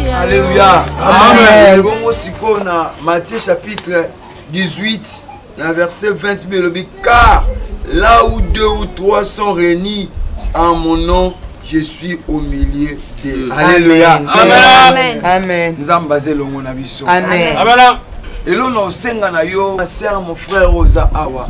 Alléluia. Amen. Bon aussi qu'on a Matthieu chapitre 18, verset 20, car là où 2 ou 3 sont réunis en mon nom, je suis au milieu d'eux. Alléluia. Amen. Amen. Nous avons basé le mot nabiso. Amen. Et là, nous avons ma soeur, mon frère Rosa Awa.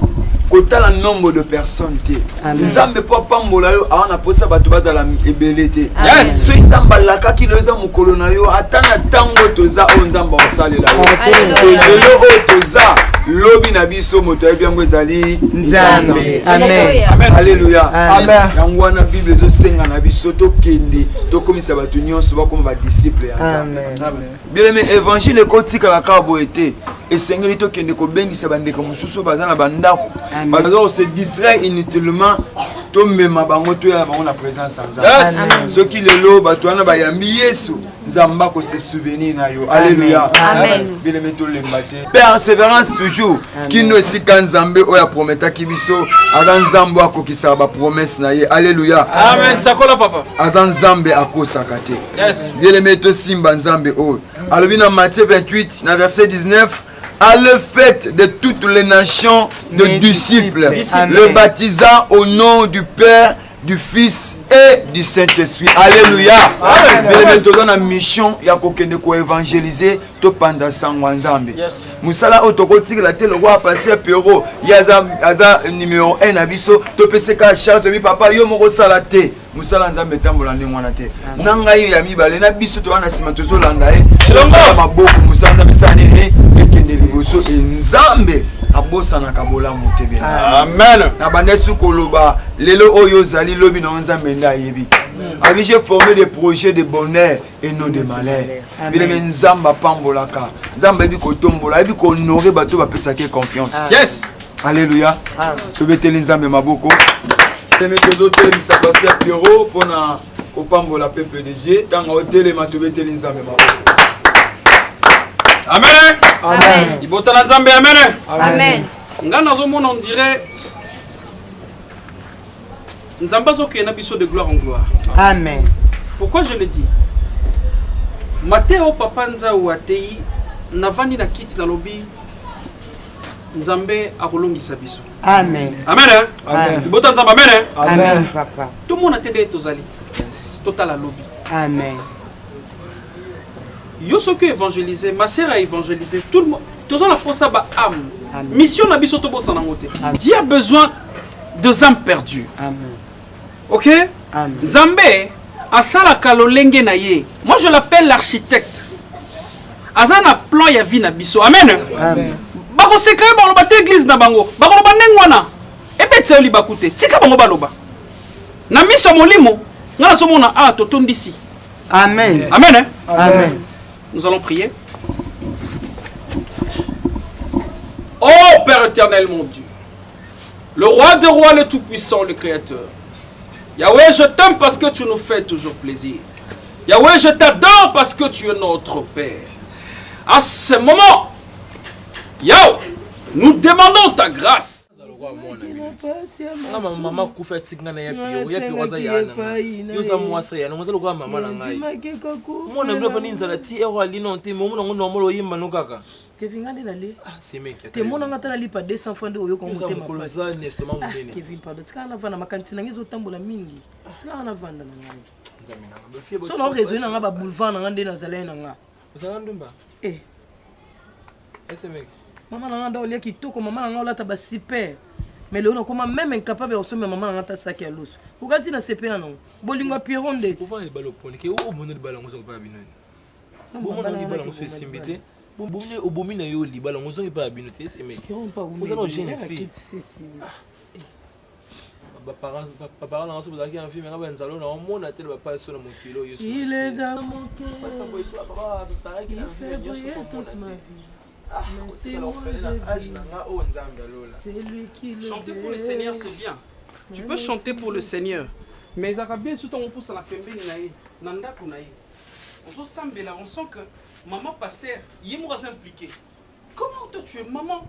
Kota la nombre de personnes te. Nzambe papa mbola yo awana posa bato bazala ebelete. Yes. So nzamba laka ki loza mukolo na yo atana tango toza o nzamba osalela yo. Lelo o toza lobi na biso moto ebiango ezali nzambe. Amen. Alléluia. Amen. Yango na Bible zo senga na biso to kende to komisa bato nyonso bakoma ba disciple ya nzambe. Amen. Bien aimé évangile kotika la kabo ete esengeli to kende ko bengisa bandeko mususu bazana bandako. Alors se distraire inutilement to mema bango to ya bango na présence sans Nzambe. Ce qui le lo batwana ba yambi Yesu Nzamba ko se souvenir na yo. Alléluia. Amen. Bien aimé to le matin. Persévérance toujours qui nous si kan Nzambe o ya prometa ki biso azan Nzambe akokisa ba promesse na ye. Alléluia. Amen. Sakola papa. Azan Nzambe akosaka te. Yes. Bien aimé to simba Nzambe o. Alors dans Matthieu 28 na verset 19 à le fait de toutes les nations de disciples, le baptisant au nom du Père, du Fils et du Saint-Esprit. Alléluia. Amen. Nous avons une mission pour évangéliser tout pendant Sangwanzambe. Musala autocotique la télé roi passer Péro, yaza numéro 1 abiso, to PCK charte mi papa yo moko salate. Musala nzambe tambola ndengwana te. Nanga yo ya mibale na biso to wana sima tozo landa e. Longa maboko musala nzambe saneli ekende liboso nzambe abosa na kabola motebe. Amen. Na bandesu koloba lelo oyo zali lobi na nzambe nda yebi. Abi j'ai formé des projets de bonheur et non de malheur. Bien aimé nzamba pambolaka. Nzamba bi ko tombola bi ko honorer bato ba pesa ke confiance. Yes. Alléluia. To beteli nzambe maboko. Teme tozo telisa passer Pierrot pona ko pambola peuple de Dieu. Tanga hôtel ma to beteli nzambe maboko. Amen. Amen. Ibotana nzambe amen. Amen. Ngana zo mona on dirait nzamba zo ke na biso de gloire en gloire. Amen. Pourquoi je le dis? Matteo papa nza ou atei navandi na kiti na lobi nzambe akolongisa biso. Amen. Amen. Amen. Ibotana nzambe amen. Amen papa. Tout le monde a tendé tozali. Yes. Total à lobi. Amen. Yo ce que évangéliser, ma sœur a évangélisé tout le monde. Tous on a pour ça ba âme. Mission na biso to bossa na ngote. Dieu a besoin de âmes perdues. Amen. OK? Amen. Nzambe asala kalolenge na ye. Moi je l'appelle l'architecte. Azana plan ya vie na biso. Amen. Amen. Bako sekre ba loba église na bango. Bako loba ndengwana. Ebetse oli bakute. Tika bango baloba. Na miso molimo ngala somona a totondisi. Amen. Amen. Amen. Nous allons prier. Oh Père éternel, mon Dieu, le roi des rois, le tout-puissant, le créateur. Yahweh, je t'aime parce que tu nous fais toujours plaisir. Yahweh, je t'adore parce que tu es notre Père. À ce moment, Yahweh, nous demandons ta grâce. Maman koufa tikna na yapi waza yana yoza mwasa yana ngoza lokwa mama na ngai mona ndo fani nzala ti ero alino nte mona ngono molo yimba no kaka Kevin ngande na le c'est mec te mona ngata na lipa 200 francs de oyo ko motema koloza nestement mundene Kevin pardon tika na vana makantina ngizo tambola mingi tika na vanda na ngai nzamina so no réseau na nga ba boulevard na ngande na zala na nga uzanga ndumba ese mec maman na nganda olia kitoko maman na nga olata ba super. Mais le on même incapable de recevoir maman dans ta sac à l'os. Pourquoi tu n'as pas non? Bolinga pironde. Pourquoi les ballons poni? Qui au monde de ballons on pas abîmer. Bon on dit ballons c'est simbité. Bon au bomina yo li ballons on pas abîmer c'est mec. Vous allons gêner fille. Papa na so bazaki en film na ba nzalo na on a tel papa so na mon kilo yo. Il est dans mon cœur. Passa boy so papa ça qui na vie yo so comme on a. Chanter pour le Seigneur, c'est bien. Tu peux chanter pour le Seigneur. Mais ça va bien surtout on pousse à la pembe nanda kunaï. On se sent là, on sent que maman pasteur, il est moins impliqué. Comment toi tu es maman?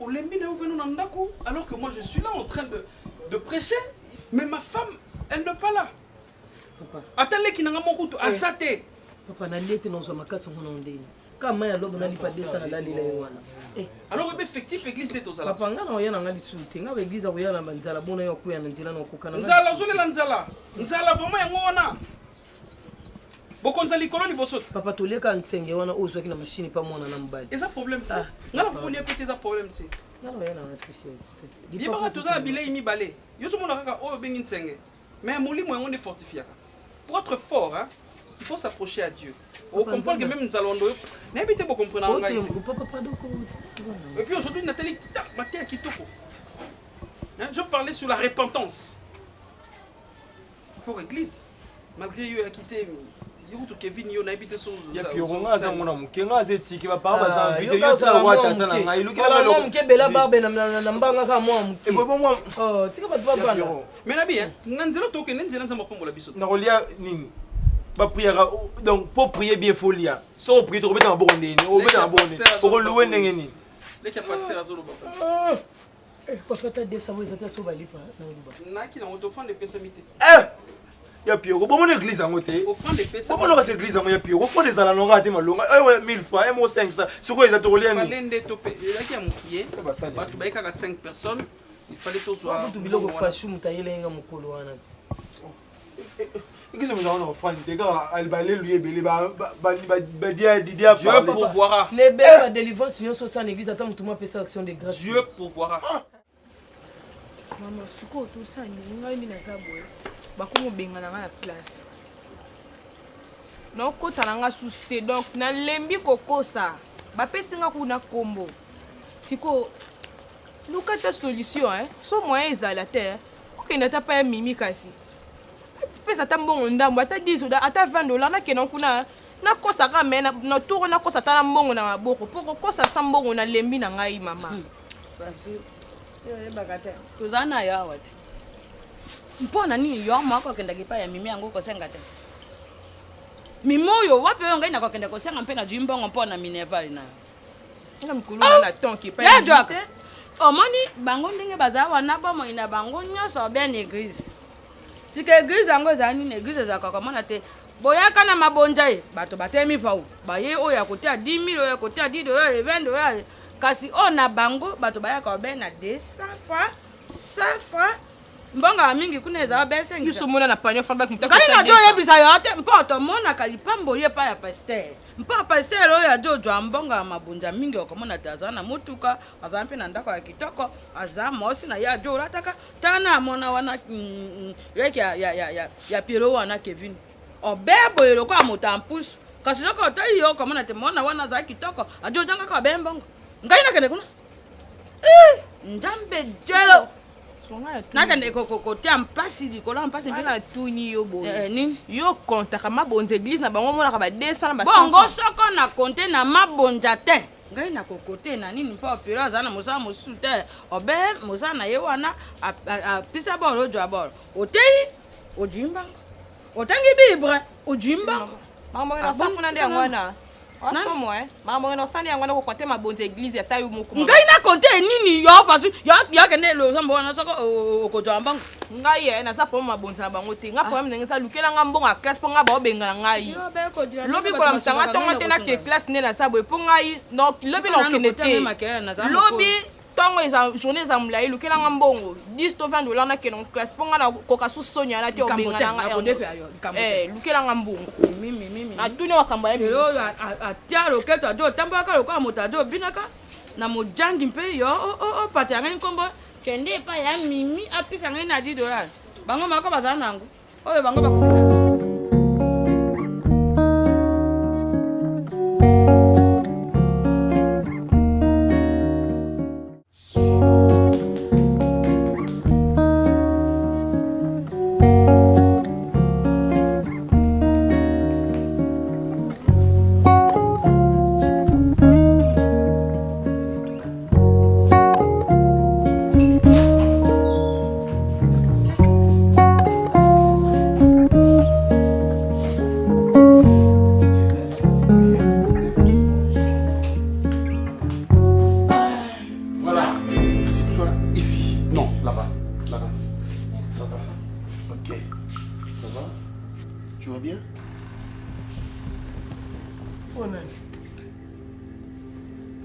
Au lembi na ouvenu nandaku alors que moi je suis là en train de prêcher, mais ma femme elle n'est pas là. Attendez qui n'a pas mon couteau à saté. Papa na lete na zoma kasa ngona ndeni. Kama ya lobo na lipa desa na dalila wana. Alors effectif église de tozala. Papa ngana oyana ngali sulte. Nga église oyana manzala bona yo kuya na nzela na kokana. Nzala zolela nzala. Nzala vraiment yango wana. Bokonza likolo liboso. Papa toleka ntsenge wana ozwaki na machine pa mwana na mbali. Eza problème te. Ngala ko lié pété eza problème te. Ngana oyana na tricher. Libara tozala bilei mi balé. Yo so mona kaka o bengi ntsenge. Mais molimo yango ne fortifiaka. Pour être fort, hein, il faut s'approcher à Dieu. On comprend que même Nzalondo, n'habitez pas comprendre. Et puis aujourd'hui, Nathalie, je parlais sur la repentance. Il faut l'église. Malgré eux, a quitté. Kevin, il a habité sur. Il y a plus de gens qui ont été qui va pas avoir invité. Il y a des gens qui ont été invité. Il y a des gens donc pour prier bien folie. So prier tu en bonne au bien en bonne. Pour louer n'engeni. Les capacitaires azolo papa. Papa ta de ça vous êtes sur bali pas. Na qui na autofond de pessamité. Ya pio bon mon église en côté. Offrande de pessamité. Comment cette église en ya pio. Au fond des ala longa te malonga. 1000 fois, 500. C'est quoi les ateliers? Falende topé. Il y a qui a moukié. Ba tu baika ka 5 personnes. Il fallait tout soit. Tu biloko fashu mutayele nga mukolo wana. Qu'est-ce que vous avez en offrande? Les gars, elle va aller lui Dieu pourvoira. Les belles la délivrance sur une église attend tout le monde peut faire action de grâce. Dieu pourvoira. Maman, suko tout ça ni ngai ni na zabwe. Ba ko benga na la classe. Non ko talanga susté donc na lembi kokosa. Ba pesinga kuna kombo. Siko lukata solution hein. So moyen ezala terre. OK na ta pas mimi kasi. Tu peux attendre bon ndambo ata 10 ou ata 20 dollars na kenon kuna na kosa ka mena na tour na kosa tala mbongo na maboko pour kosa sambongo na lembi na ngai mama parce yo bakata tozana ya wati mpona nini yo mako kenda kipa ya mimi yango ko senga te mimoyo wapi yo ngai na ko kenda ko senga mpe na jimbongo mpona Minerva ina na mkulu na tonki pa ya joaka omoni bango ndenge bazawa na bomo ina bango nyoso bien église. Si que l'église ango zani une église za kakamona te boyaka na mabonja e bato batemi pau baye oya kote a 10 000 oya kote a 10 dollars 20 dollars kasi ona bango bato bayaka be na 200 fois mbonga mingi kuna za be 5 yuso mona na panyo famba kumtaka kali na jo yebisa yo te mpoto mona kalipambo ye pa ya pasteur mpa pasteur oya jojo ambonga mabonja mingi okomona tazana mutuka azampe na ndako ya kitoko azama osi na ya jo rataka tana mona wana reki ya Piro wana Kevin obebo yelo kwa motampusu kasi joko otali yo komona te mona wana za kitoko ajo janga ka bembongo ngai na kene kuna njambe jelo naka ndeko kokotia mpasi likola mpasi mpena tuni yo boye ni yo kontaka mabonza église na bango mona ka ba 200 na ba 100 bongo soko na konte na mabonja te ngai na kokote na nini mpa Piro azana musa musu te obe musa na ye wana a pisa bolo jo abolo otei ojimba otangi bibre ojimba mama na sapuna nde ngwana asomo mama na sani ngwana ko konte mabonza église ya tayu muku ngai na konte nini yo pasu yo kende lo sambo na soko okojamba ngai na sapo mabonza na bango te nga problème ndenge sa lukela nga mbonga classe po nga ba obenga ngai lobi ko msanga tongo te na ke classe ne na sabo po ngai no lobi no kende te lobi tongo eza journée za mulayi lukela nga mbongo 10 to 20 dollars na ke no classe po nga na koka susonya na te obenga na nga lukela nga mbongo mimi na tuni wakamba ya yo atia loketo ajo tambaka lokola moto ajo binaka na mojangi mpe yo pate yangai nkombo kende pa ya mimi apisa ngai na 10 dollars bango mako bazana nango oyo bango bakusisa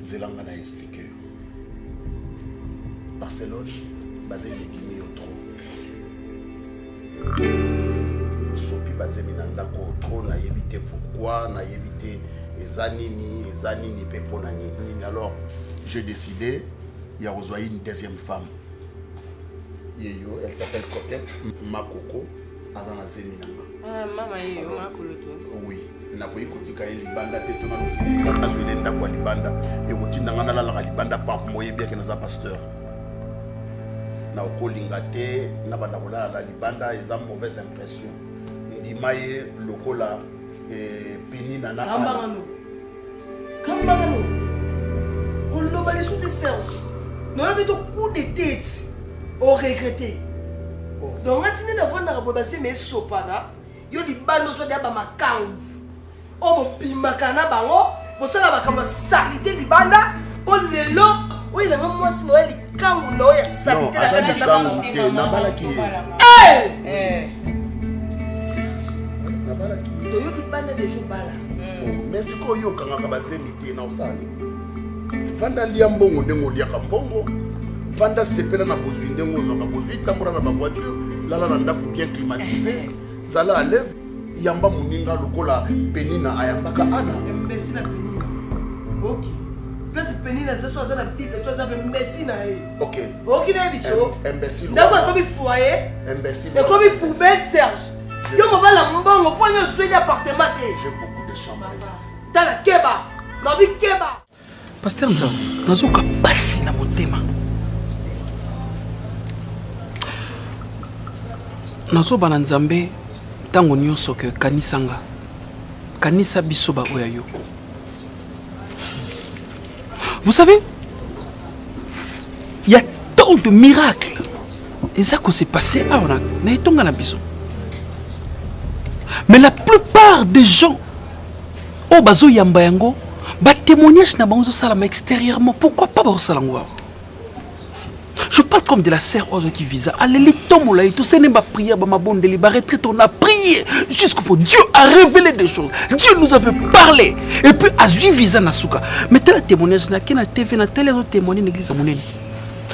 Zelanga n'a expliqué. Barcelone, basé les trop. Sopi basé minanda trop n'a évité pourquoi, n'a évité les anini peponani. Alors j'ai décidé, il y a rejoint une deuxième femme. Yeyo, elle s'appelle Coquette Makoko, Azana Zeminanga. Ah maman yeyo, Makoloto. Oui. Na koyi kotika libanda te to na libanda zwele ndako libanda e kotinda ngana la libanda pap moye bien que na pasteur na okolinga te na banda kola la libanda eza mauvaise impression ndimaye lokola penina na kambangano koloba les sous de serge non mais to coup de tête au regretter donc atine na vanda ko base mais sopana yo libanda so dia ba makangu obo pimakana bango bosala bakama salite libanda po lelo oyi na mwasi no eli kangu no ya salite la kangu te na balaki na balaki to yo libanda de jour bala mais siko yo kanga ba semite na osali vanda liambongo ndengo liaka mbongo vanda sepela na bozwi ndengo zoka bozwi tambura na ba voiture lala na ndako bien climatisé zala à l'aise yamba muninga lokola penina ayambaka ana mbesi na penina ok place penina ça soit na bible soit ça mbesi na e ok ok na biso imbécile ndako comme foyer imbécile et comme poubelle Serge yo mobala mbongo po yo sweli appartement te j'ai beaucoup de chambres tala keba na bi keba Pasteur Nza nazoka pasi na motema nazoba na Nzambe tango nyonso ke kanisanga kanisa biso ba oya yo. Vous savez, il y a tant de miracles et ça que s'est passé à on a etonga na biso. Mais la plupart des gens au bazo yamba yango ba témoignage na bango salama extérieurement, pourquoi pas ba salango. Je parle comme de la sœur Ozo qui visa. Allez, tombola et tout ça n'est pas prière, ma bonne délibérée retraite, on a prié jusqu'au fond. Dieu a révélé des choses. Dieu nous avait parlé. Et puis, à Zui visa Nasuka. Mais tel témoignage, na qui na TV, na tel autre témoignage, l'église à mon ennemi.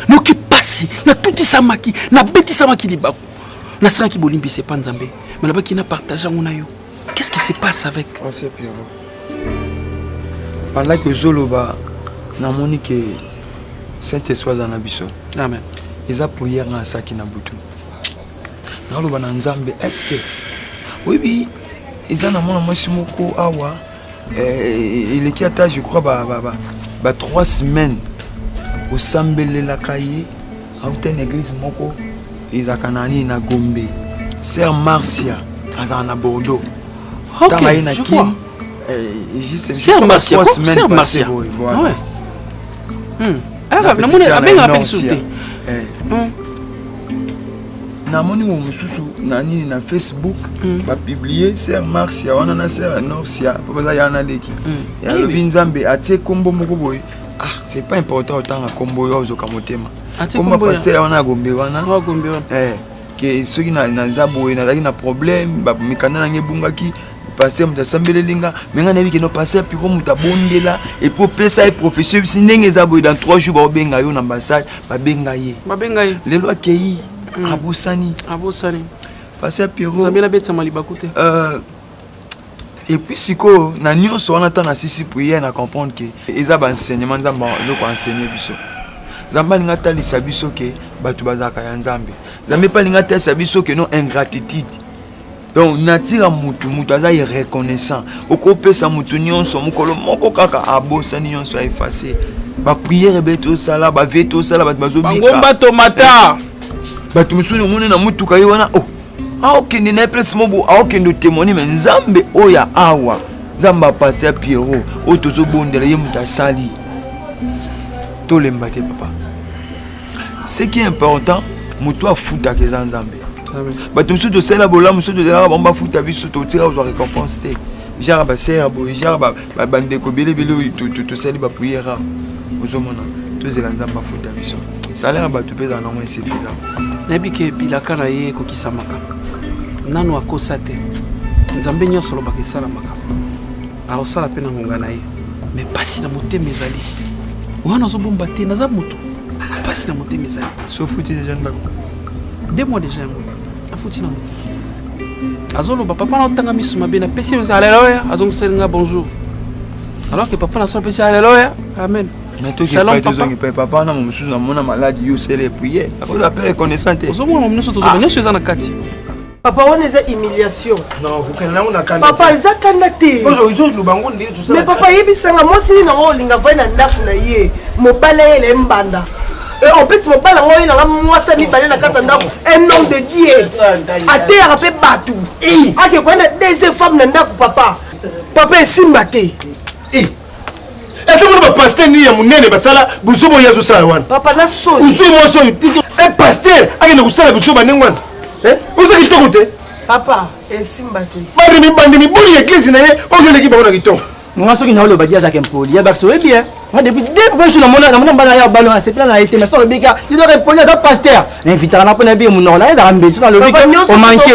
Nous qui passent, na tout samaki, na bêtis samaki libaku. Na sera qui bolimbi, c'est pas Nzambe. Mais là-bas qui n'a partagé mon ayo. Qu'est-ce qui se passe avec? On sait plus. Pendant que Zoloba, na monique. Saint-Esprit en abisso. Amen. Ils ont prié dans Saki Nabutu. Dans le Bananzambe, est-ce que. Oui, ils ont un Mosimoko Awa. Il est qui a, je crois, 3 semaines au Sambele la Kaye, à une église Moko, ils ont Kanani na Gombe. Sœur Marcia, à Bordeaux. Ok, je vois. Sœur Marcia, 3 semaines. Sœur Marcia. Voilà. namoni mo mususu na nini na Facebook ba publier Sœur Marcia wana na Sœur Norcia baza yana leki ya lobi Nzambe atie kombo moko boy c'est pas important autant ka kombo yo zo kamotema kombo pasteur wana gombe wana que ceux qui na nzabo na zaki na problème ba mikana na ngebungaki passer muta sambele linga menga na biki no passer puis comme muta bondela et pour pesa et professeur si ndenge zabo dans 3 jours ba benga yo na ambassade ba benga ye lelo akei abusani passer Pierrot Zambela betsa malibakute et puis siko na nyonso wana ta na sisi prière na comprendre que eza ba enseignement nzamba zo ko enseigner biso Zamba linga talisa biso ke batu bazaka ya Nzambe Nzambe pa linga talisa biso ke non ingratitude. Donc natira mutu aza reconnaissant okopesa mutu nyonso mukolo moko kaka abosa nyonso a effacer ba prière beto sala ba veto sala ba bazobika bangomba tomata batu musuni mone na mutu kayi wana okende na place mobo okende témoigner mais Nzambe oya awa Nzamba passer Pierrot otozo bondela ye muta sali to lembate papa. Ce qui est important mutu afuta ke Nzambe. Bato musu to sela bola musu to sela bomba futa biso to tira aux récompenses te genre ba serre bo genre ba bande ko bele to seli ba prière ozomona to zela Nzamba futa biso salaire bato pesa na moins suffisant nabi ke bilaka na ye ko kisamaka nanu akosa te Nzambe nyonso lo bakisala maka a osala pena ngonga na ye mais pasi na motema ezali wana azobomba te naza moto pasi na motema ezali sofuti déjà ndako 2 mois déjà yango afuti na motema azoloba papa na otanga miso mabe napesi alléluia azongiselinga bonjour alors que papa na so apesi alléluia amen. Mais toi qui es pas papa, on a mon souci, on a maladie, yo c'est les prières. Après la paix reconnaissante. Papa, on est humiliation. Non, vous connaissez on a candidat. Papa, ils ont candidaté. Mais papa, il y a moi si non linga va na ndaku na ye. Mobala ele mbanda. Et en plus mobala ngo ina moi ça mi balé na kata ndaku. Un nom de Dieu. A terre rappelé batou. A ke kwenda deuxième femme na ndaku papa. Papa esimbate. Est-ce que vous pasteur ni ya munene basala busubo yezu sa wana papa na so usu mo so un pasteur akena kusala busubo nengwana usa kitoko te papa esimbate bandi mi boli église na ye ogele ki baona kitoko nga soki na oloba dia za kempoli ya bakso bien nga depuis deux fois je na mona bana ya ballon c'est plein na été mais sans le bika il doit répondre à pasteur inviter na pona bien mon na za mbetsi na le bika o manqué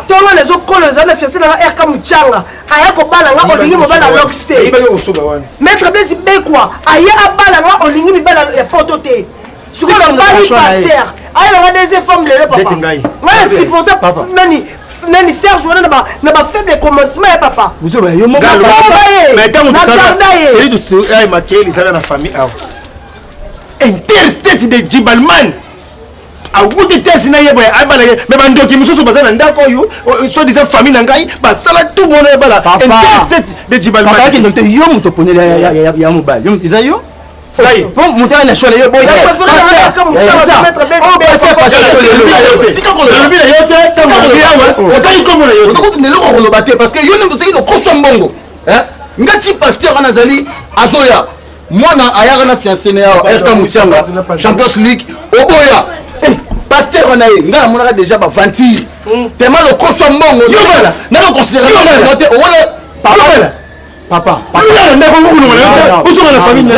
tonga les okolo les ana fiancé na RK Muchanga aya ko bala nga olingi mobala Rockstar maître Blaise Bekwa aya abala nga olingi mibala ya poto te sur le bali pasteur aya nga deuxième femme le papa nga supporter nani Serge wana na ba faible commencement ya papa vous savez yo mo mais tant que ça c'est lui tout ay maquiller les ala na famille aw interstate de Jibalman a wote tesi na yebo abala ye me bandoki mususu bazana ndako yo so disant famille na ngai basala tout monde ebala interstate de Jibalman papa ki ndonte yo muto pone ya mobile yo iza yo lai bon muta na shole yo boy parce que yo ndo teki no koso mbongo ngati pasteur anazali azoya mwana ayaka na fiancé na RK Muchanga Champions League oboya pasteur on a nga na monaka déjà ba ventir tellement le koso mbongo yo bala na ko considérer noté wala papa uso na famille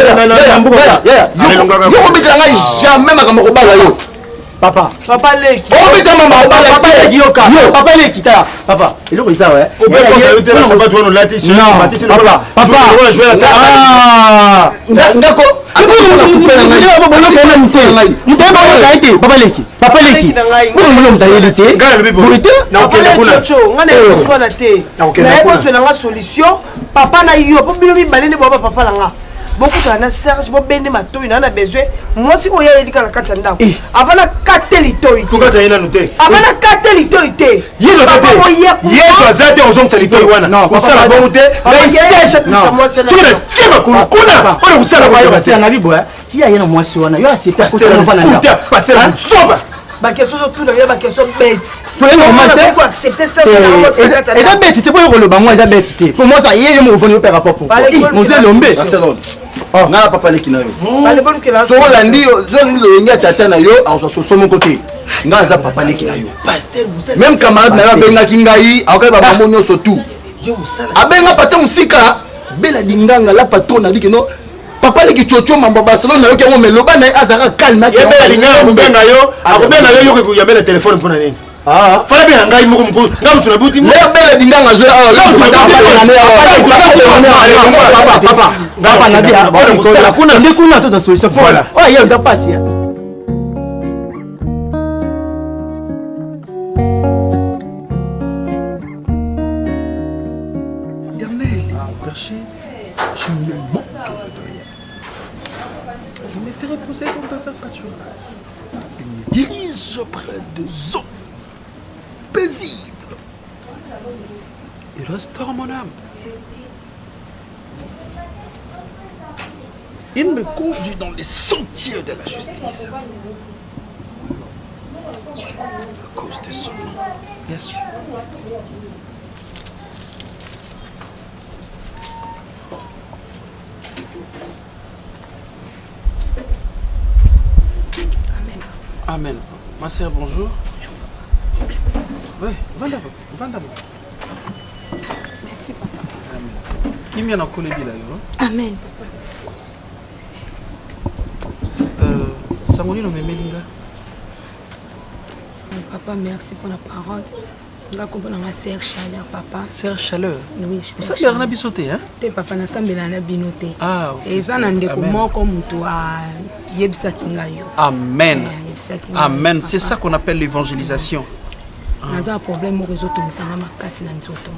na mbuko yo obitanga jamais makambo ko bala yo papa leki obita mama papa leki yoka papa leki ta papa il est ça ouais on peut penser que ça va toi no lati ndako papa leki ngolo mtayelite na okela kuna ngana kuswana te na ebozo na nga solution papa na yo po bino mibalene bo papa la nga beaucoup na Serge bo bende matoyi na besoin moi si oya yedika na kati ndako avana kateli toyi to kata ina nute avana kateli toyi te yezo azate ozomtsa litoyi wana kusala bongo te kuna ona kusala kwa na bibo ti ya yena mwasi wana yo accepter ko na vana ndako pasteur soba ba question tout na ba question bête pour le ko accepter ça et da bête te pour le bango eza bête te pour moi ça yeye mo voni opéra papa mo ze lombe nga papa leki na yo so olandi loyengi tata na yo azososo moko te nga aza papa leki na yo même camarade na yo abengaki ngai akoki bamamo nyonso tu abenga patia mosika bela dinganga la patron na likeno papa leki chocho mambo Barcelone na yo kengo meloba na azaka calme ya bela dinganga mubenga yo akobenga yo yoke kuyambela telefone mpona nini fala bela ngai moko mukulu nga mutu na buti le bela dinganga zo papa na bia kuna ndikuna tota solution voilà oh yeye uza pasi dirige près des eaux paisibles et restaure mon âme. Il me conduit dans les sentiers de la justice à cause de son nom. Yes. Amen. Ma sœur, bonjour. Oui, va d'abord. Merci, papa. Amen. Qui m'y a collé là? Amen, papa. Sangoli no memelinga. Papa, merci pour la parole. nga comprendre nga Serge Chaleur papa. Serge Chaleur. Oui, je sais bien on a bisoté hein. Te papa na sambela na binoté. Ah OK. Et ça na ndeko moko mutu a yebisa kinga yo. Amen. Amen, c'est ça qu'on appelle l'évangélisation. Naza problème mo réseau to misanga makasi na nzoto.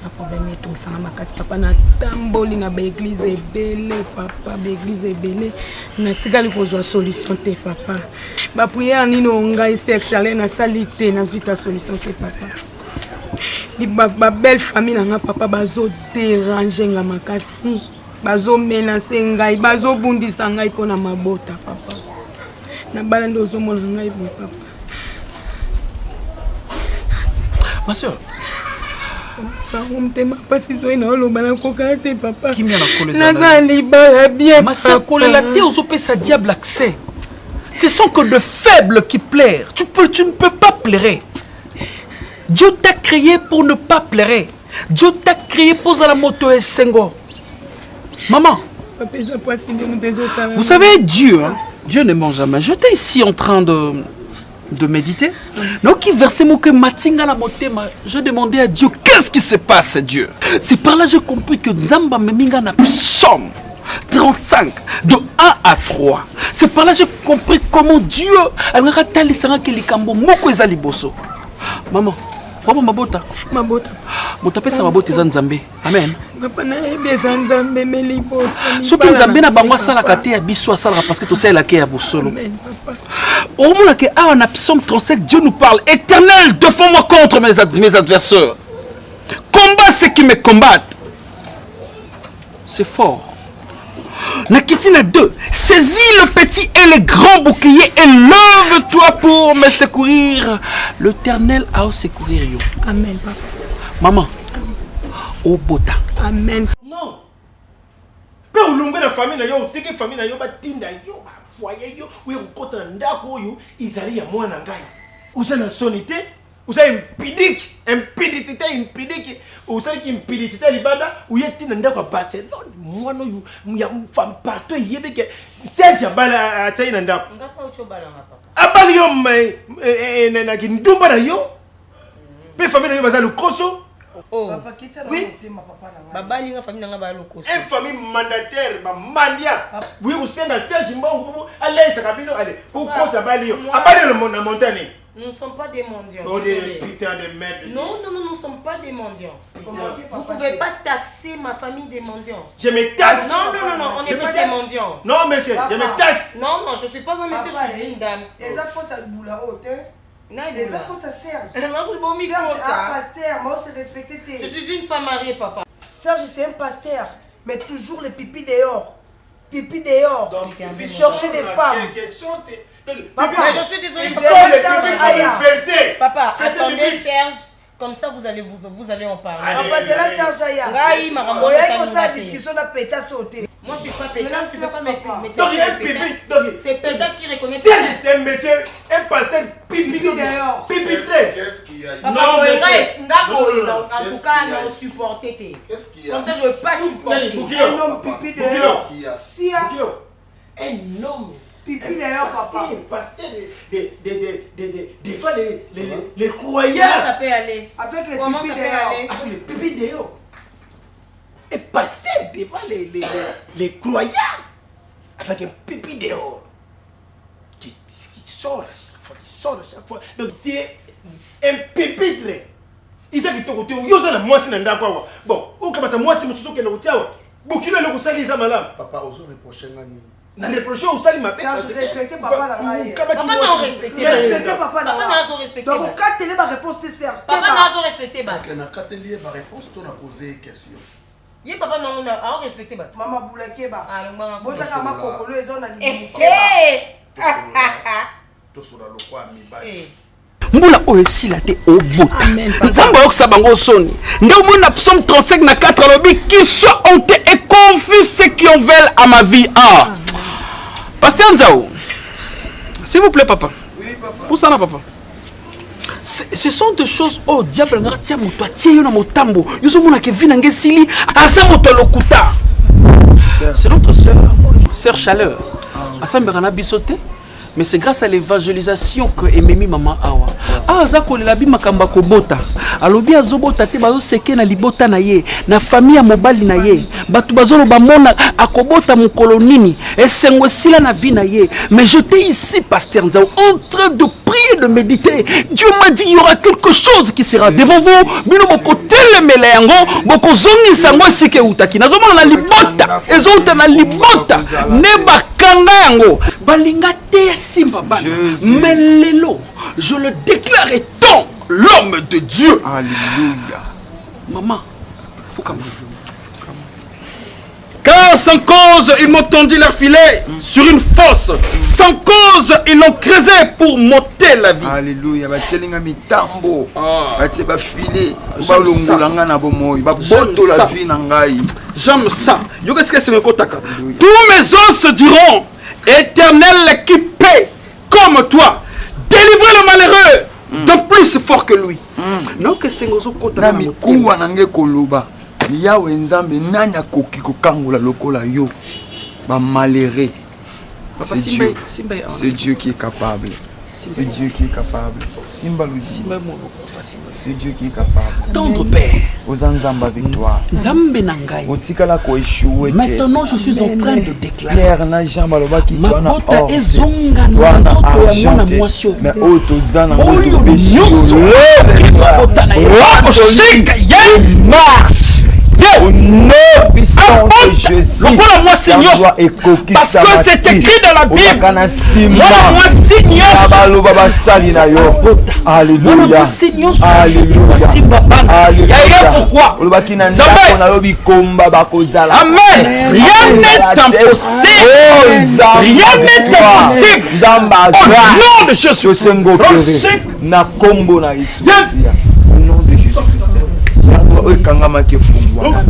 Un problème to misanga makasi papa na tamboli na ba église ebele papa ba église ebele na tikali kozwa solution te papa. Ba prière nino ngai Serge Chaleur na salité na zuita solution te papa. Di ba belle famille na papa bazo déranger nga makasi. Bazo menacer ngai, bazo bundisa ngai pona mabota papa. Na bala ndozo mona ngai papa. Ma soeur. Qui m'a Ma soeur, la terre aux sa diable accès. Ce sont que de faibles qui plairent. Tu ne peux pas pleurer. Dieu t'a créé pour ne pas pleurer. Dieu t'a créé pour la moto et sengo. Maman. Vous savez, Dieu, hein, Dieu ne ment jamais. J'étais ici en train de méditer. Donc, il versait mon que Matinga la motema. Je demandais à Dieu, qu'est-ce qui se passe, Dieu? C'est par là que j'ai compris que Nzamba Meminga na Psalm 35, de 1 à 3. C'est par là que j'ai compris comment Dieu a ratali sanga ke likambo moko ezali boso. Maman, papa mabota. Mabota. Mota pesa mabota za Nzambe. Amen. Papa na ebeza Nzambe melibota. Soki Nzambe na bango sala kate ya biso sala parce que to sala ke ya bosolo. Amen papa. Au moment que en Psaume 37 Dieu nous parle, Éternel, défends-moi contre mes adversaires. Combat ceux qui me combattent. C'est fort. Nakitina 2, saisis le petit et le grand bouclier et lève-toi pour me secourir. L'Éternel a secourir yo. Amen papa. Maman. Au bota. Amen. Non. Pe ulunga na famille na yo, teke famille na yo batinda yo, foyer yo, we ukota ndako yo, izali ya mwana ngai. Uza na sonité, uza impidicité, uza ki impidicité libanda, uyeti na ndako Barcelone, mwana yo, ya femme partout yebeke, Serge abala atai na ndako. Ngapa ucho bala ngapa. Abali yo na kindumba na yo. Pe famille na yo bazali koso. Oh. Papa, qui t'a oui. Babali nga famille nga ba loko. Une famille mandataire, ba mandia. Oui, vous savez Serge Mbongo, allez ça kabino allez. Pour quoi bali yo? Abali le monde na montagne. Nous ne sommes pas des mendiants. Oh des putain de merde. Non, nous ne sommes pas des mendiants. Vous ne pouvez pas taxer ma famille des mendiants. Je me taxe. Non, on n'est pas des mendiants. Non, monsieur, je me taxe. Non, je ne suis pas un monsieur, je suis une dame. Et ça faut ça boula hôtel. Et ça faut ça Serge. Serge, un pasteur, moi c'est respecté. Je suis une femme mariée, papa. Serge, c'est un pasteur, mais toujours les pipis dehors. Pipi dehors. Donc, chercher des femmes. Papa, je suis désolée. Papa, attendez Serge. Comme ça, vous allez en parler. Papa, c'est là Serge Aya. Discussion de pétasse sauté. Moi, je suis pas pétasse, c'est pas mes c'est pétasse qui reconnaît. C'est un monsieur, un pasteur pipi dehors. Pipi Qu'est-ce qu'il y a ici? En tout cas, non supporter. Qu'est-ce qu'il y a? Comme ça, je ne veux pas supporter. Un homme pipi dehors. Un homme. Pipi dehors, papa. Pasteur, des fois, les croyants. Comment ça peut aller? Avec les pipis dehors. Avec les pipis dehors. Et pasteur, devant les croyants. Avec un pipi dehors. Qui sort à chaque fois. Donc, tu es un pipitre. Il s'agit de côté. Il y a moi, c'est un d'accord. Bon, où quand moi, c'est mon souci qui est le tien. Beaucoup de gens qui sont là. Papa, aux autres prochains années. Dans les prochains, vous allez m'appeler. Respectez papa là. Papa n'a respecté. Respectez papa là. Papa n'a respecté. Donc, quand tu as ma réponse, tu Serge. Papa n'a respecté. Parce que dans le cas de ma réponse, tu as posé une question. Yé papa non, on a respecté. Maman Boulakeba. Ah, maman. Bon, t'as ma cocolo et zone à l'île. Tu seras le roi mi Mbula oesila te obota. Nzamba oksa bango soni. Ndeu mona Psaume 35 na 4 alobi qui soit honteux et confus ceux qui en veulent à ma vie. Ah. Pasteur Nzao. S'il vous plaît papa. Oui papa. Pour ça là papa. Ce sont des choses oh diable nga tia moto atie yo na motambo. Yozo mona ke vina ngesili asa moto lokuta. C'est notre sœur Chaleur. Asambera na bisoté. Mais c'est grâce à l'évangélisation que Ememi Maman Awa. aza kolela bi makambo kobota alobi azobota te bazoseke na libota na ye na famille ya mobali na ye bato bazoloba mona akobota mokolo nini esengo esila na vie na ye. Mais j'étais ici pasteur Nzao en train de prier, de méditer. Dieu m'a dit il y aura quelque chose qui sera devant vous. Bino boko telemela yango boko zongi sango sike utaki nazomona na libota ezouta na libota ne bakanga yango balinga te simba bana. Mais lelo je le déclare étant l'homme de Dieu. Alléluia. Maman, faut quand même. Car sans cause, ils m'ont tendu leur filet sur une fosse. Sans cause, ils l'ont creusé pour m'ôter la vie. Alléluia. Batielinga mitambo. Batie ba filet. Ba longolanga na bomoy. Ba boto la vie na ngai. J'aime ça. Yo qu'est-ce que c'est me kotaka? Tous mes os se diront, Éternel qui paie comme toi. Délivrez le malheureux d'un plus fort que lui. Non que c'est ngozo kotaka. Na mikuwa nange koloba. Yawe nzambe nani akoki kokangola lokola yo ba malheureux. C'est Dieu. C'est Dieu qui est capable. C'est Dieu qui est capable. Simba Luzi. C'est Dieu qui est capable. Tendre Père. Aux enzamba victoire. Nzambe nangai. Otikala ko échoué. Maintenant je suis en train de déclarer. Claire na jamba loba ki ma bota ezonga na nzoto ya mwana mwasi. Mais otozana oyo nyonso. Bota na yo. Marche. Au nom puissant de Jésus, parce que c'est écrit dans la Bible. Alléluia. Alléluia. Pourquoi? Amen. Rien n'est impossible. Rien n'est impossible. Au nom de Jésus. Kangama ke fungwa.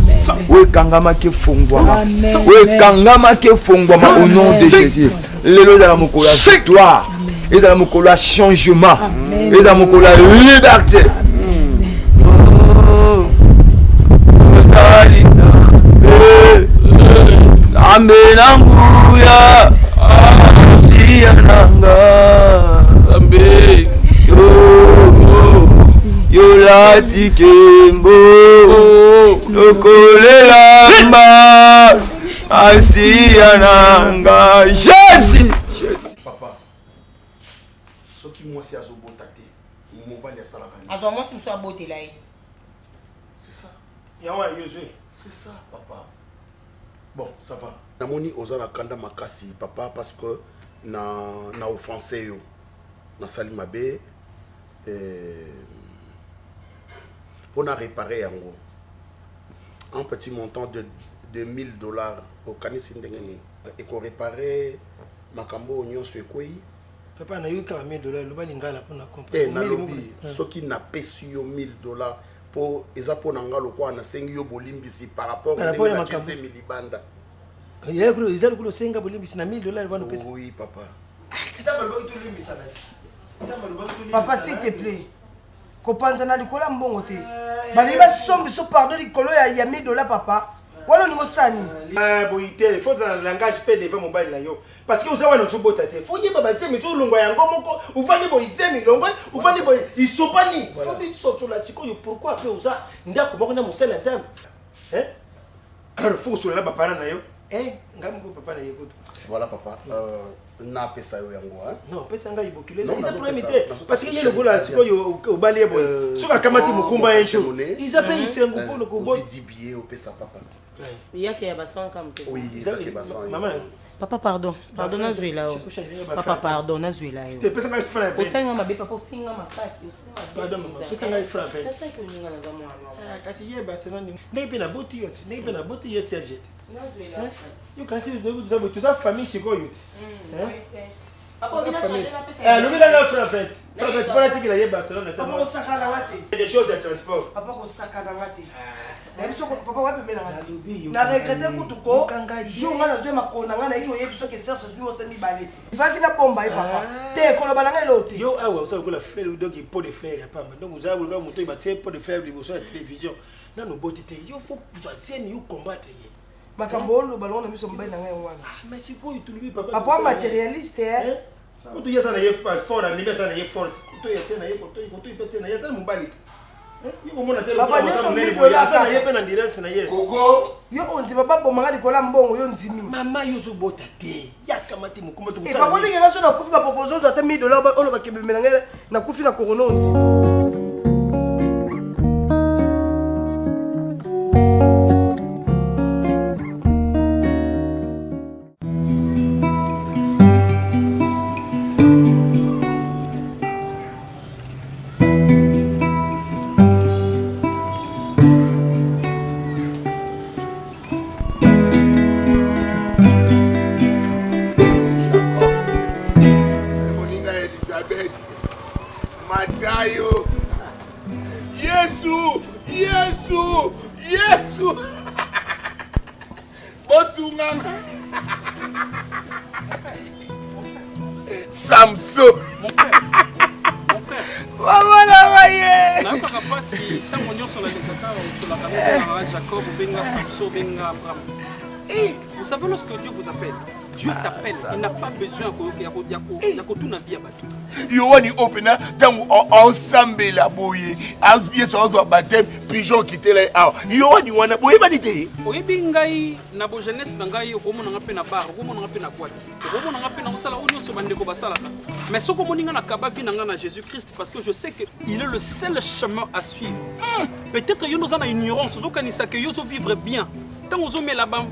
Oui, kangama ke fungwa. Oui, kangama ke fungwa au nom de Jésus. Lelo dans mon cœur victoire. Et dans mon cœur changement. Et dans mon cœur liberté. Amen. Anguya. Siyananga. Amen. Yolati kembo lokolela mba asiyananga Jésus. Papa, ce qui moi c'est azobotate, mobile ya salaka. Azo moi c'est so abotela ye. C'est ça. Yawa Yosué. C'est ça papa. Bon, ça va. Namoni ozala kanda makasi papa parce que na offensé yo. Na sali mabe on a réparé un petit montant de $1000 au Kanisi Ndengeni et qu'on réparait Makambo Union Suekoi. Papa n'a eu $1000 le balingala pour na comprendre. Et nalobi ce qui n'a pas su $1000 pour ezapo nangalo kwa na sengi yo bolimbisi par rapport à Makambo milibanda. Il y a le senga bolimbisi na $1000 va nous payer. Oui papa. Papa s'il te plaît. Kopanzana likola mbongo te. Bali ba sombi so pardon likolo ya $1000 papa. Wala ningo sani. Boité, il faut dans le langage pe devant mobile là yo. Parce que vous avez notre bota te. Faut y baba c'est mais tout longo yango moko. Vous vendez bo izemi longo, vous vendez bo isopani. Faut dire sortir la tiko yo pourquoi après uza ndako moko na musela nzambe. Hein? Alors faut sur là papa na yo. Ngamgo papa na yeko. Voilà papa. Na pesa yo yango hein. Non, pesa nga ibokile. Ils prometté parce que y a le gola siko yo au balé bo. Soka kamati mukumba un jour. Ils appellent sengo pour le gogo 10 billets au pesa papa. Il y a qui a bassan comme ça. Oui, il y a qui bassan. Maman. Papa pardon. Pardon na zuela. Papa pardon na zuela. Te pesa nga frère. Osenga mabe papa finga makasi. Pardon maman. Pesa nga frère. Pesa que ninga na zamu ana. Kasi ye basana ni. Nebe na boti yote. Nebe na boti ye sergete. Na zuela. Yo kanti de tout ça famille siko yote. Papa on a changé la pesa. Le gars là frère fait. Frère fait pas la tiki la ye Barcelone. Papa ko sakana wate. Des choses à transport. Papa ko sakana wate. Na biso ko papa wapi mena ngati. Na regrette kutuko. Jonga na zwe makona ngana iki oyebi so ke Serge Zui mo semi balé. Vaki na bomba e papa. Te ko lo balanga lote. Yo awa ça ko la frère donc il pot de frère pas. Donc vous avez le moto il va tirer pot de frère de sur la télévision. Na no botité. Yo faut vous essayer yo combattre. Makambo lo balanga na biso mbaye na ngai wana. Mais c'est quoi tu lui papa. Papa matérialiste hein. Kutu ya sana ye fort, ni sana ye force. Kutu ya tena ye kutu ipete na ya tena mobali. Yiko mona tena. Papa nyoso mbido la sana ye pena ndilance na ye. Koko. Yo onzi baba bomanga likola mbongo yo nzimi. Mama yo zo bota te. Ya kamati mukumba tu. Et papa binga ngaso na kufi ba proposal ata $1000 ono bakebemela ngela na kufi na corona onzi. Samson. Mon frère. Maman la voyé. Na pas capable si tant on sur la décata sur la caméra Jacob benga Samson benga Abraham. Et vous savez lorsque Dieu vous appelle, Dieu t'appelle, il n'a pas besoin que tout na vie à battre. Yo wani opena tangu ensemble la boye. Avié so zo baptême pigeon quitter les ah. Yo wani wana boye badite. Oyebi ngai na bo jeunesse na ngai okomona nga pe na bar, okomona nga pe na boîte. Okomona nga pe na sala onyo so bandeko basala. Mais soko moninga na kaba vi na nga na Jésus-Christ parce que je sais que il est le seul chemin à suivre. Peut-être yo nous en a ignorance, zo kanisa que yo zo vivre bien. Tant aux hommes là-bas,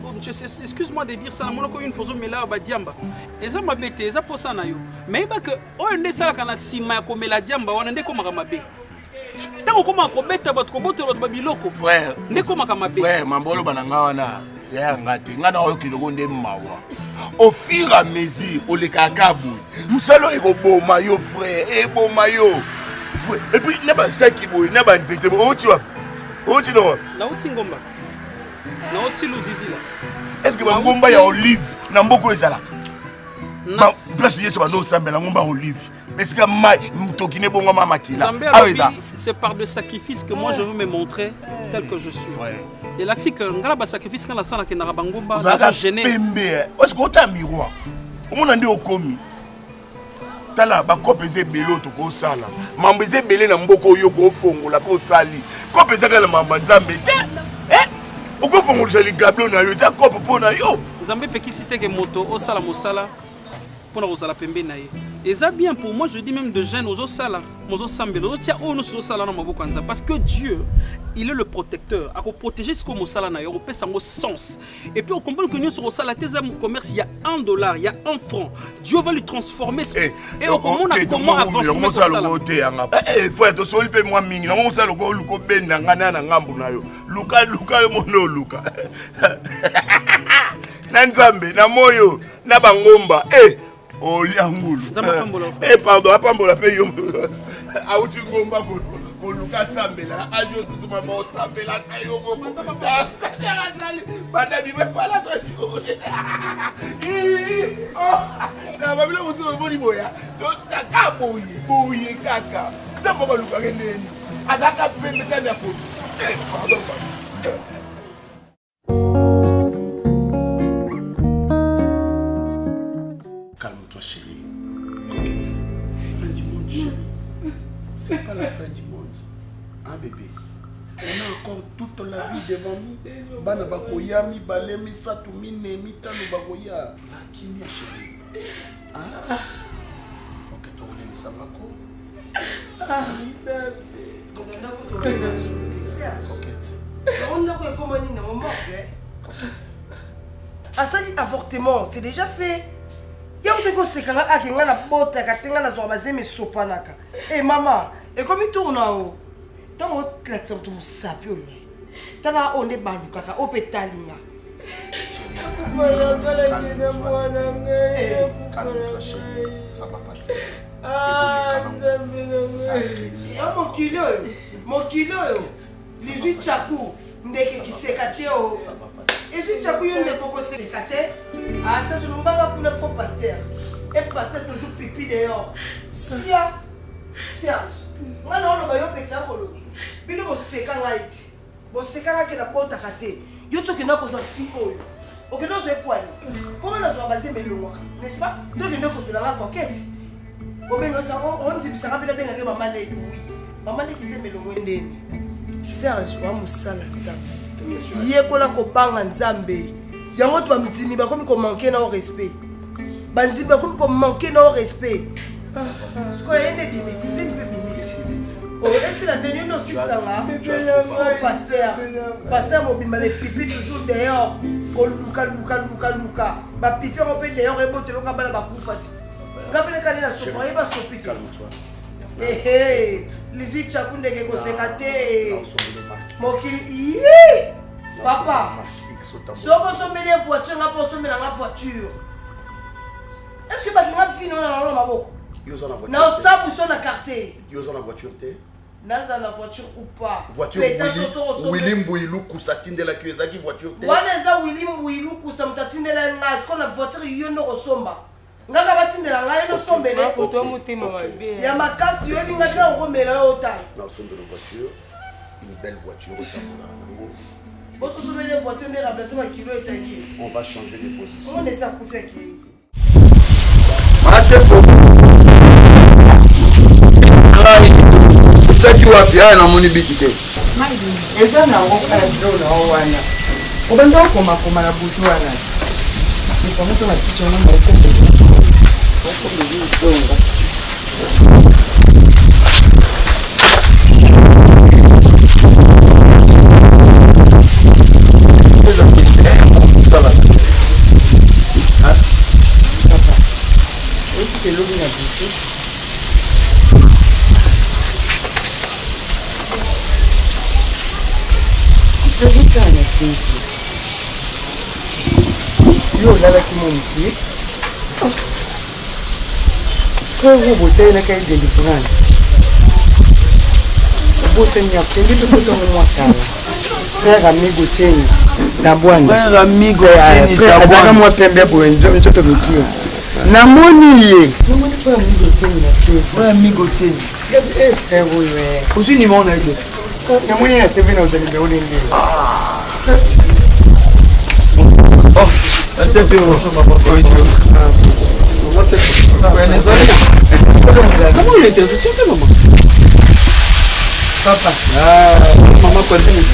excuse-moi de dire ça, mon une fois mais là bas diamba. Et ça m'a bêté, ça pour ça na yo. Mais bah que on est ça kana sima comme la diamba, on est comme ramabé. Tant qu'on m'a kobeta votre babiloko frère. Ndé comme ramabé. Frère, mambolo bananga wana. Ya ngati, ngana oyo kiloko nde mawa. Au fur et à mesure, au le kakabu. Musalo ego boma yo frère, e boma yo. Et puis n'a pas ça qui boy, n'a pas nzete. O tu vois. O tu know. Na uti ngomba. Na oti luzizila. Est-ce que ngomba ya olive na mboko ezala? Ba place yeso ba no sambe na ngomba olive. Est-ce que mai mtokine bongo mama kila? C'est par le sacrifice que moi je veux me montrer tel que je suis. Et là c'est que ngala ba sacrifice quand la sala ke na bangomba na gêner. Pembe. Est-ce que ota miroir? Omona ndi okomi. Tala ba kopeze belo to ko sala. Mambeze belé na mboko yo ko fongola ko sali. Kopeze ka la mamba nzambe. Pourquoi faut que les gablons na yo ça coupe pour na yo Nzambe pe kisite ke moto o sala mosala pour na osala pembe na ye. Et ça bien pour moi je dis même de jeunes aux sala, mozo sambe, aux tia o no so sala na maboko nza parce que Dieu, il est le protecteur, a protéger ce comme sala na yo, on peut ça mo sens. Et puis on comprend que nous sur sala tes commerce, il y a $1, il y a $1. Dieu va lui transformer et on comprend comment avancer mo sala côté anga. Faut être soli pe moi mingi, on sala ko luko benda ngana na ngambu na yo. Luka yo mono luka. Na nzambe na moyo na bangomba oh liangulu pardon apambola pe yo auti ngomba ko luka sambela ajo tutuma ba sambela tayo ko banda bi pala to na babilo muso boni boya to taka boye kaka tambo ba luka neni azaka pe metana ko pardon. Calme-toi chérie. Coquette. Fin du monde chérie. C'est pas la fin du monde. Hein bébé? On a encore toute la vie devant nous. Bana bakoya mi balé mi satu mi ne mi tanu bakoya. Zakimia chérie. Hein? Ok, toi on est les samako. Asali avortement, c'est déjà fait. Il y a un truc qui est na bota katenga na zoa bazeme sopanaka. Eh maman, et comme il tourne en haut. Tant on l'accent tout sapio. Tala on est balukaka au pétalinga. Calme-toi chérie, ça va passer. Mon kilo, 18 chakou, ndeke qui s'écate au. Et 18 chakou, il ne faut pas s'écater. Ah, ça, je ne vais pas pour le faux pasteur. Et pasteur toujours pipi dehors. Serge, moi, non, on va y aller ça. Mais nous, c'est quand on a été. C'est quand on a porte à côté. Yo tu kena ko so fi oyo. O kena so epoani. Pour na so basé mais le n'est-ce pas? Donc il ne ko so la coquette. obenga ça on dit ça rappelle benga maman leki oui maman leki c'est melongo ndeni Serge wa musala nzambe yekola kobanga nzambe yango to bamtini bakomi ko manquer na respect bandi bakomi ko manquer na respect ce qu'on a une limite c'est un peu limite oh est-ce la dernière non si ça va pasteur mobimba les pipi toujours dehors ko luka ba pipi on peut dehors et botte loka bala ba kufati ngapele kali na sopa yeba sopi calme-toi les vies chakunde ke ko sekate mokili papa soko somele voiture nga po somela nga voiture est-ce que bakinga fino na maboko na sabu so na quartier yoza na voiture te naza na voiture ou pas voiture William Bouilou kusatindela kiweza ki voiture te wana za William Bouilou kusamtatindela nga sko na voiture yono kosomba ngaka batindela nga yono sombele to mutima mabe ya makasi yo binga na komela yo tal na sombele voiture une belle voiture otambola nango boso sombele voiture mais remplacer ma kilo etaki on va changer de position on essaie de faire qui Assez beau. Tsaki wapi aya na moni bikite. Eza na ngokala ndona wana. Obanda koma na butu wana. Ni kama to maticho na moko. Oko mzonga. Que l'eau vient d'habiter. Je vais faire un effet. Yo, là, qui m'ont dit. Frère, vous bossez la caille de délivrance. Vous bossez bien. Vous bossez bien. Frère amigo Tieni. Dabouane. Frère amigo Tieni. Frère, azaka moi pembe pour un job de namoni ye namoni frère amigo Tieni na pied frère amigo Tieni frère oui aussi ni mon aide namoni ya TV na uzali be olenge oh c'est bien comment il était c'est sûr maman papa maman continue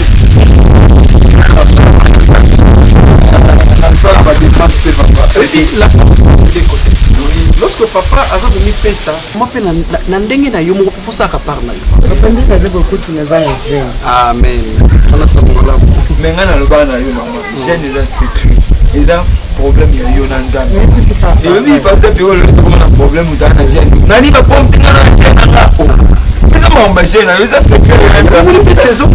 et puis la force des côtés lorsque papa avait voulu faire ça moi pe na ndenge na yo moko fosa ka par na yo papa ndi kaze beaucoup na za jeune amen on a ça pour là mais ngana le bana yo maman jeune là sécurité et là problème ya yo na nzambe et oui parce que yo le problème ou dans jeune nani ba pompe na jeune na ko ça m'a jeune na yo ça sécurité c'est saison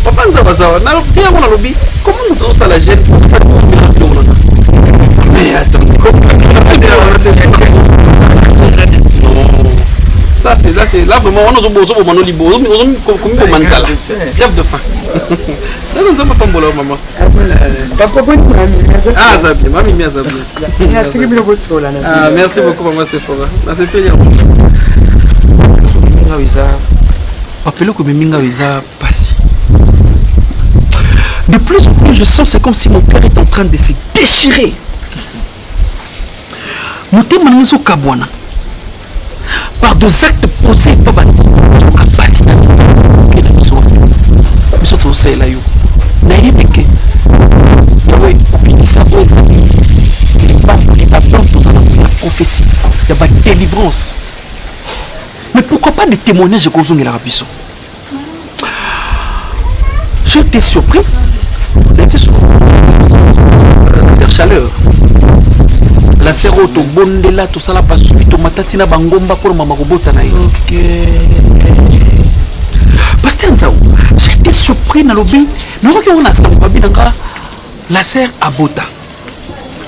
papa nzaba sawa na tia kuna lobi comment nous tous à la jeune mais attends, là vraiment on a besoin de manger libo, comme manzala, grève de faim. Là on ne pas mbola maman. Papa bonne ah ça bien, mamie bien ça bien. Ah merci beaucoup maman Sephora. Na c'est plaisir. Minga wiza. Appelez comme minga wiza passe. De plus en plus je sens c'est comme si mon cœur est en train de se déchirer. Motema niso kabwana par deux actes posés par bandi kapasi na ke na biso to c'est là yo na yebeke yawe okitisa boza les papillons pour la prophétie il y a pas délivrance mais pourquoi pas des témoignages que vous la biso j'étais surpris d'être sur la chaleur la sero to bondela to sala pa subito matati na bangomba pour mama kobota na ye. OK. Pasteur Nzao, j'étais surpris na lobby. Nous que on a ça pas bien la sœur abota.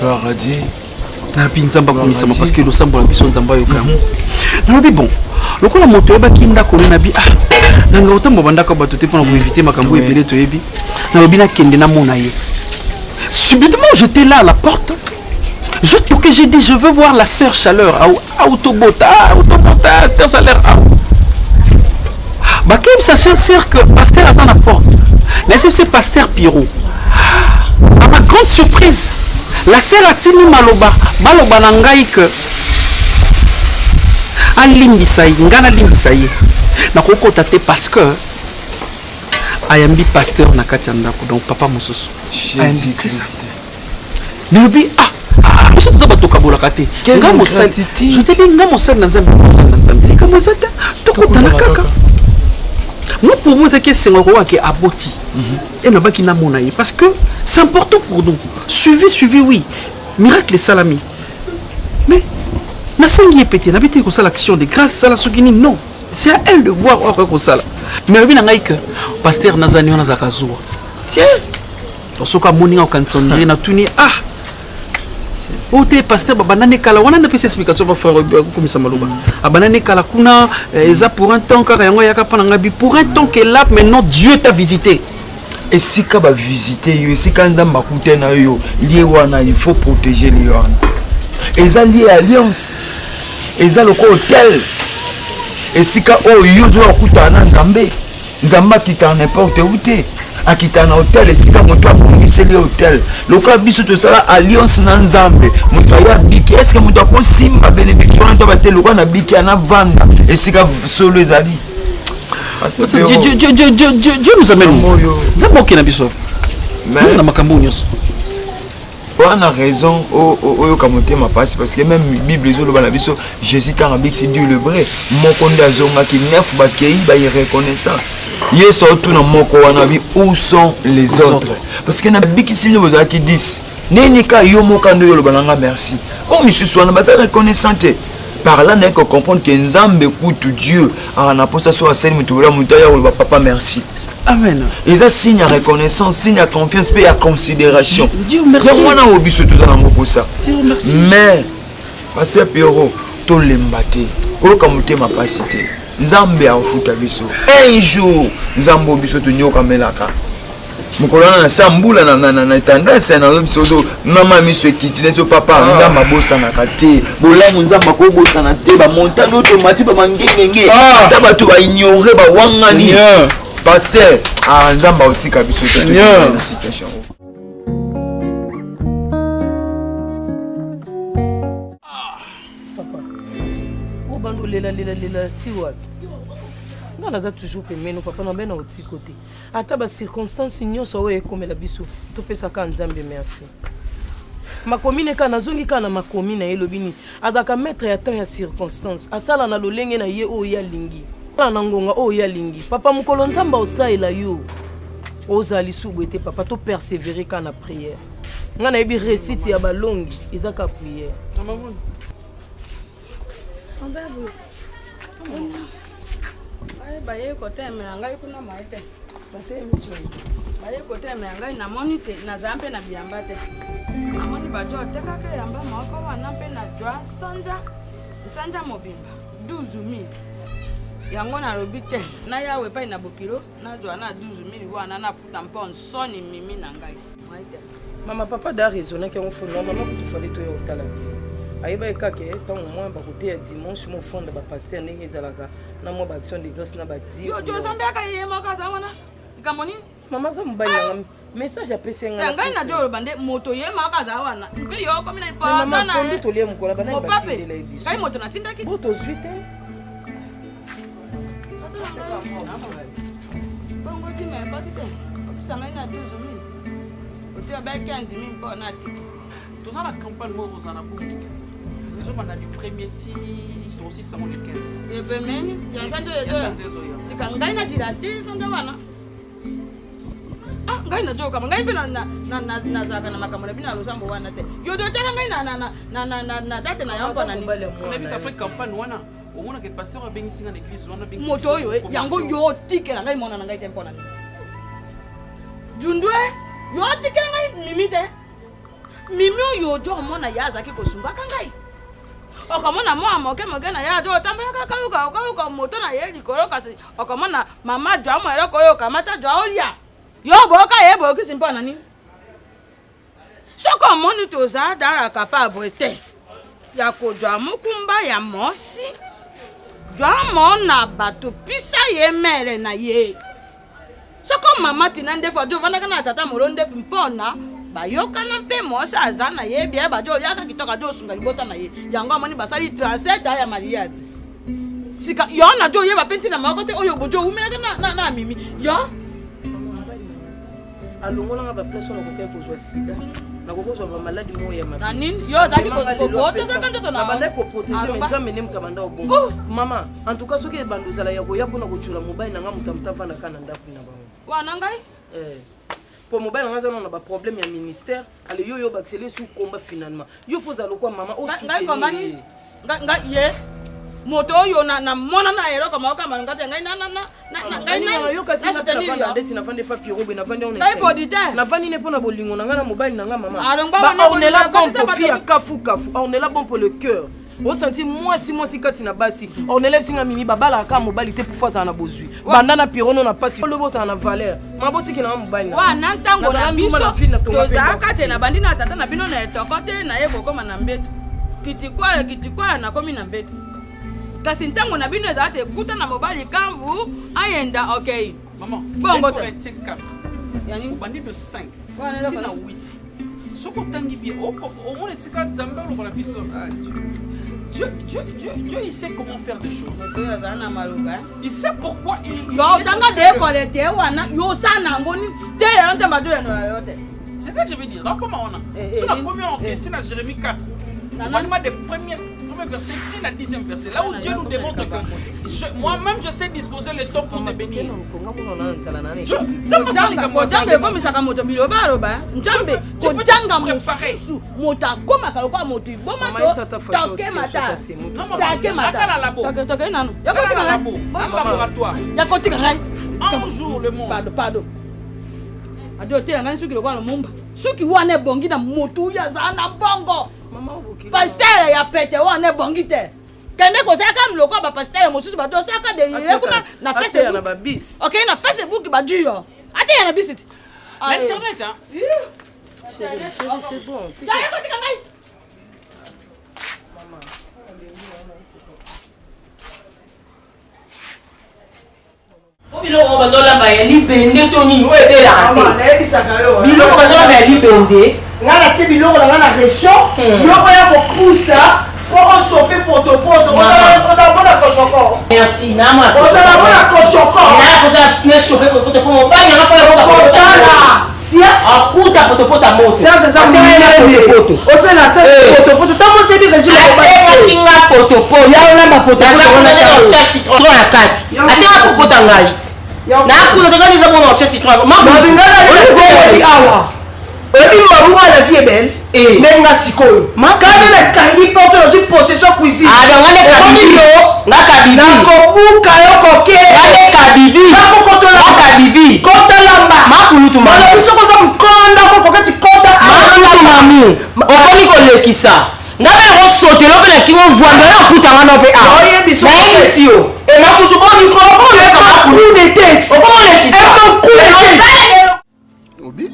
Gloire à Dieu. Na pinzamba komisa parce que le sambo la biso nzamba yoka. Na lobby bon. Lokola moto ba kinda ko na bi ah. Na ngota mbanda ka bato te pour éviter makambo ebele to yebi. Na lobby na kende na mona ye. Subitement j'étais là à la porte. Je toquais, j'ai dit, je veux voir la sœur Chaleur. Autobota, sœur Chaleur. Bakem sachant sœur que pasteur a la porte. Mais c'est pasteur Pierrot. À ma grande surprise, la sœur a tini maloba. Maloba nangai que. alimbisa ye nga nalimbisa ye nakokota te parce que ayambi pasteur na kati ya ndako donc papa mosusu Jésus Christ nilobi biso toza bato kabolaka te nga mosali je te dis nga mosali na nzambe mosali na nzambe likambo eza te tokotana kaka moi pour moi ezaki esengo kowake aboti e nabaki namona ye parce que c'est important pour nous suivi oui miracle esalami mais nasengi ye pete nabi te kosala action de grâce sala soki nini non c'est à elle de voir oyo kosala mais obi na ngai que pasteur nazani wana azalaka zuwa tiens soki amoni nga okanisa ondire natuni ote pasteur babandane kala wana ndapesa explication ba frère komisa maloba abandane kala kuna eza pour un temps kaka yango yaka pana ngabi pour un temps que là maintenant Dieu t'a visité et si ka ba visiter yo si ka nzamba kutena yo lié wana il faut protéger les wana eza lié alliance eza loko hôtel et si ka o yo zo kutana nzambe nzamba kita n'importe où te akita na hôtel esika moto akomiseli hôtel loka biso tosala alliance na nzambe moto aya biki est-ce que moto akosimba bénédiction to bate loka na biki ana vanda esika solo ezali Dieu nous amène nzambe okena biso mais na makambo nyonso on a raison au kamoté ma passe parce que même Bible zo loba na biso Jésus quand a dit Dieu le vrai moko ndazonga ki neuf ba kei ba reconnaissant yes surtout na moko wana bi où sont les autres parce que na bikisi no boza ki 10 neni ka yo moka ndo yo loba nga merci o misusu wana ba reconnaissante par là n'est que comprendre que nzambe kutu Dieu ana posa so aseli mutu la mutu ya loba papa merci. Amen. Et ça signe à reconnaissance, signe à confiance, paix à considération. Dieu merci. Moi, on a oublié tout dans mon ça. Dieu merci. Mais, parce que Pierrot, tout l'embatté, comme tu m'as pas cité, Zambé a foutu à biso. Un jour, Zambo biso tu nyoka melaka. Mukolana na sambula na tendance na biso mama miso kitine so papa nzamba bosa na kate bolamu nzamba ko bosa na te ba montano automatique ba mangengenge taba tu ba ignorer ba wangani. Pasteur, nzamba otika biso na situation. Papa. O bando lela ti wapi? Nga naza toujours pemeno papa na bena oti côté. Ata ba circonstance nyonso oyo ekomela biso. Topesa ka nzambe merci. Makomine ka nazongi ka na makomine elobini. Adaka mettre ya temps ya circonstance. Asala na lolenge na ye o ya lingi. Na ngonga o ya lingi papa mukolo nzamba osaila yo ozali subwete papa to persévérer kana prière nga na yebi récite ya balongi ezaka prière amabona ambabu ay baye ko teme ngai kuna maite bateme soi baye ko teme ngai na monite na zampe na biamba te amoni bajo teka ka yamba mako wana pe na jwa sanja mobimba 12000 yango na robite na yawe pa ina bokilo na jwa na 12000 wana na futa mpon soni mimi na ngai maite mama papa da raisonner que on faut normalement que tu fallait to yo tala ayeba ekake tant au moins ba côté ya dimanche mon fond de ba pasteur ndenge ezalaka na mo ba action de grâce na ba di yo jo sambe aka yema ka za wana ikamoni mama za mbali na message apesi nga ngai na jo bande moto yema ka za wana mpe yo komi na pa na na to lie mukola bana ba ti de la ebiso ngai moto na tindaki boto zuite bongo ti me ba ti te opsanga ina 12000 ote ba 15000 po na ti tout ça la campagne moko za na buku les hommes na du premier ti aussi ça mon le 15 e pe meni ya sanjo yo sika ngai na jira ti sanjo wana ngai na joka ngai pe na zaka na makamura bina losambo wana te yo do tala ngai na date na yambo na ni on habite après campagne wana au moins que pasteur a béni singa l'église wana béni moto yo yango yo tikela ngai mona na ngai tempo na ni jundwe yo tikela ngai limite mimi yo do mona yaza ki kosumba kangai okamona mo amoke na ya do tambela ka moto na ye likoro kasi okamona mama jwa mo ero ko yo kamata jwa olia yo boka ye boki simpa na ni soko moni to za dara capable te ya ko jwa mukumba ya mosi jwa mo na bato pisa ye mere na ye soko mama tinande fo jo vanda kana tata moronde mpona bayoka na mpe mosa azana ye bia ba jo yaka kitoka jo sunga libota na ye yango amoni basali 37 ya mariage sika yo na jo yeba penti na makote oyo bojo umelaka na mimi yo alongo na ba place na ko ko zo sida na ko zo ba maladi moya ma nani yo zaki ko boto saka ndoto na banda ko protéger menza menem kabanda obongo mama en tout cas soki bando zala ya ko ya pona ko chula mobile na ngamu tamtava na kana ndaku na bango wana ngai pour mobile nga zana na ba problème ya ministère ale yo baxeler sous combat finalement yo faut zalo kwa mama o ngai kombani ngai ye moto yo na mona na ero kama kama ngate ngai na ngai na yo kati na tavanda ndeti na vande pa pirobe na vande on ngai podite na vandi ne pona bolingo na nga na mobile na nga mama on est là bon pour fia kafu on est là bon pour le cœur on senti moi si kati na basi on élève singa mimi babala ka mobile te pour faire na bozui banda na pirono na pasi le boss na valeur maboti ki na mobile na wa na ntango na biso to za kate na bandi na tata na bino na etokote na yebo koma na mbeto kitikwala na komi na mbeto kasi ntango na bino ezate kuta na mobile kamvu ayenda okay maman bongo te yani bandi de 5 tina 8 soko tangi bien au moins les 4 zamba le la biso Dieu il sait comment faire des choses. Il sait pourquoi il c'est ça que je veux dire. Donc comment on a tu as combien en tu as Jérémie 4. On a des premiers versets, tu as 10e verset. Là où Dieu nous démontre que moi-même je sais disposer le temps pour te bénir. Un jour le monde. Pardon. Adio te ngani suki lokwa lumumba. Suki wane bongi na motu ya zana bongo. Pasteur ya pete wane bongi te. Kende ko saka mloko ba pasteur mosusu ba to saka de kuna na Facebook na ba bis. OK na Facebook ba duyo. Ate ya na bisit. L'internet hein. C'est bon. Ya ko tika ngai. Biloko badola ba ya libende to nini oyo ebela ate nayebisaka yo biloko badola ba ya libende nga na tie biloko na nga na région yoko ya kopusa po ochauffe potopoto ozala bona kochoko merci nama ozala bona kochoko na chauffe potopoto po mobali nanga fo kotala sia akuta potopoto moto serge eza minene osala se potopoto tango osebi régime asengakinga potopoto yaolamba potopoto citron ya kati atenga popota ngai nakuna tekani eza bona oche citron mabingana lekobi awa oyebi mabuka la vie est belle nenga sikoyo kane na kangi porte ozwi possession cuisine nakobuka yo koke kabibi kotalamba makulutumalobi soko oza mkonda kokoketi kota makulutumamu okomi kolekisa ngabe yakosotela mpe na kingo vwanda yo okutanga no mpe nayebisi yo emakutu bonikoomolekisa Obi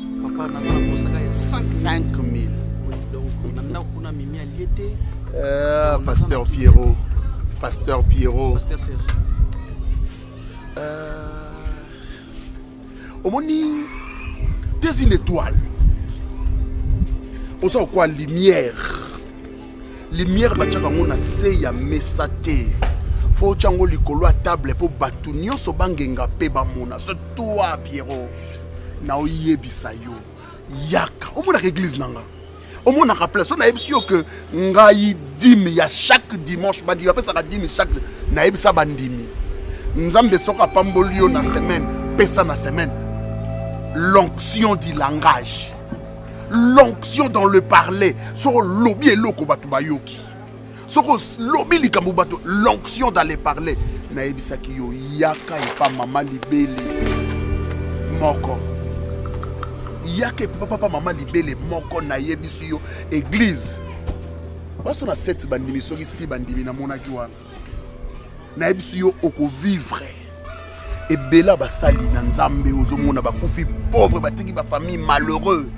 5 000. Pasteur Pierrot. Pasteur Pierrot. Pasteur Serge. Au morning, t'es une étoile. On sait quoi? Lumière. Lumière, on a seya mesate. Faut chango likolo à table pour batu nyonso bangenga pe bamona. C'est toi Pierrot. Na oyebisa yo. Yaka. Au moins l'église nanga. Au moins la place. On a ebisi yo que ngai dîme ya chaque dimanche bandi va pesa dîme chaque na ebisa bandimi. Nzambe soka pambolio na semaine, pesa na semaine. L'onction du langage. L'onction dans le parler. Sur lobby et loko batu bayoki. Sur lobby likambu batu. L'onction dans le parler. Na ebisa ki yo yaka et pas maman libele. Moko. Yaka et papa maman libele moko na yebisi yo église. Parce qu'on a 7 bandimi soki 6 bandimi na monaki wana. Na yebisi yo oko vivre. Et bela basali na nzambe ozomona bakufi pauvre batiki ba famille malheureux.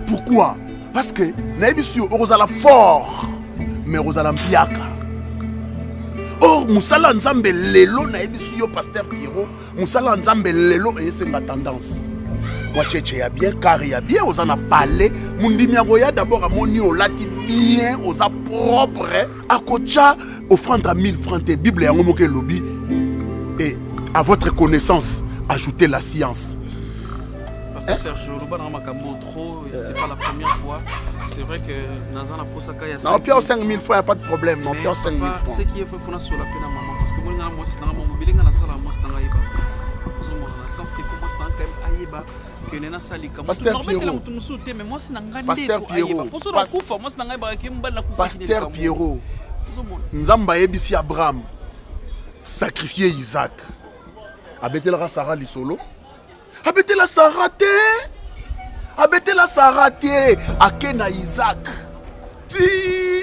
Pourquoi? Parce que na yebisi yo ozala fort mais ozala mpiaka. Or musala nzambe lelo na yebisi yo pasteur Pierrot, musala nzambe lelo esenga tendance. Wacheche ya bien, carré ya bien, aux en a parlé. Mundimi Agoya d'abord à mon au lati bien, aux a propre. À Kocha, offrande à 1000 francs, de Bible et Angomoke lobby. Et à votre connaissance, ajoutez la science. Pasteur Serge, le ban Makambo trop, c'est pas la première fois. C'est vrai que Nazan a posé ça. Non, puis en 5000 francs, il n'y a pas de problème. Non, puis en 5000 francs. Ce qui est fait, il faut sur la peine à maman. Parce que moi, c'est dans mon mobile, dans la salle, moi, c'est dans la sens qu'il faut moi c'est quand même aïeba que nena sali comme Pasteur Pierrot mais moi c'est ngande Pasteur Pierrot pour ça la kufa moi c'est ngamba ki mbala kufa Pasteur Pierrot Nzamba yebisi Abraham sacrifier Isaac abetela Sarah lisolo abetela Sarah te akena Isaac ti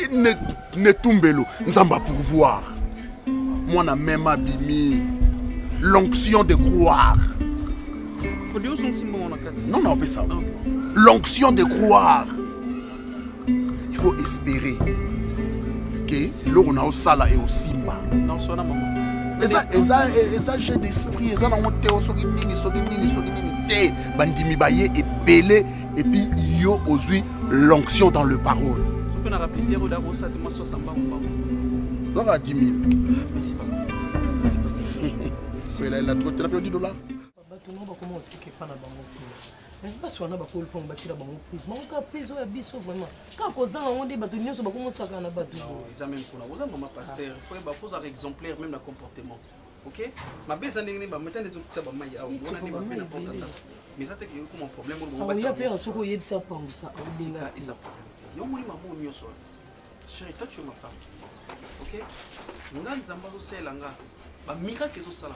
ne tumbelo Nzamba pourvoir moi na même abimi l'onction de croire. Non, non, pas ça. L'onction de croire. Il faut espérer que l'on a au sala et au simba. Et ça, j'ai d'esprit, et ça, on a au soginini, bandimi baye et belé, et puis yo osui l'onction dans le parole. Tu peux rappeler au Davos, ça te m'a 60 ans. Non, à 10 000. Merci, papa. Tu as perdu $. Exemplaire même le comportement. Ok? Ma belle année, mais ça c'est comme un problème. Chérie, toi tu es ma femme. Ok? Miracle que ça.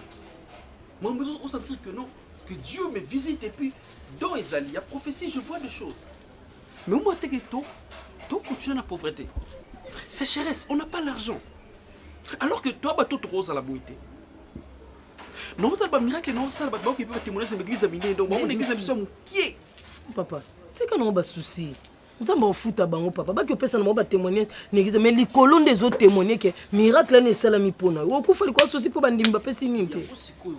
Moi, je veux sentir que non, que Dieu me visite et puis dans Isaïe, il y a prophétie, je vois des choses. Mais au moins, tu continues la pauvreté. Sécheresse, on n'a pas l'argent. Alors que toi, tu es rose à la beauté. Non, tu as pas miracle, non, ça, tu peux témoigner sur l'église à Miné. Donc, mon église à Miné, qui est? Papa, c'est qu'on a un souci. Nous avons fait un papa. Pas que personne ne va témoigner, mais les colons des autres témoignent que miracle n'est pas salami pour nous. Au coup, il faut quoi souci pour bandir Mbappé si nous. C'est quoi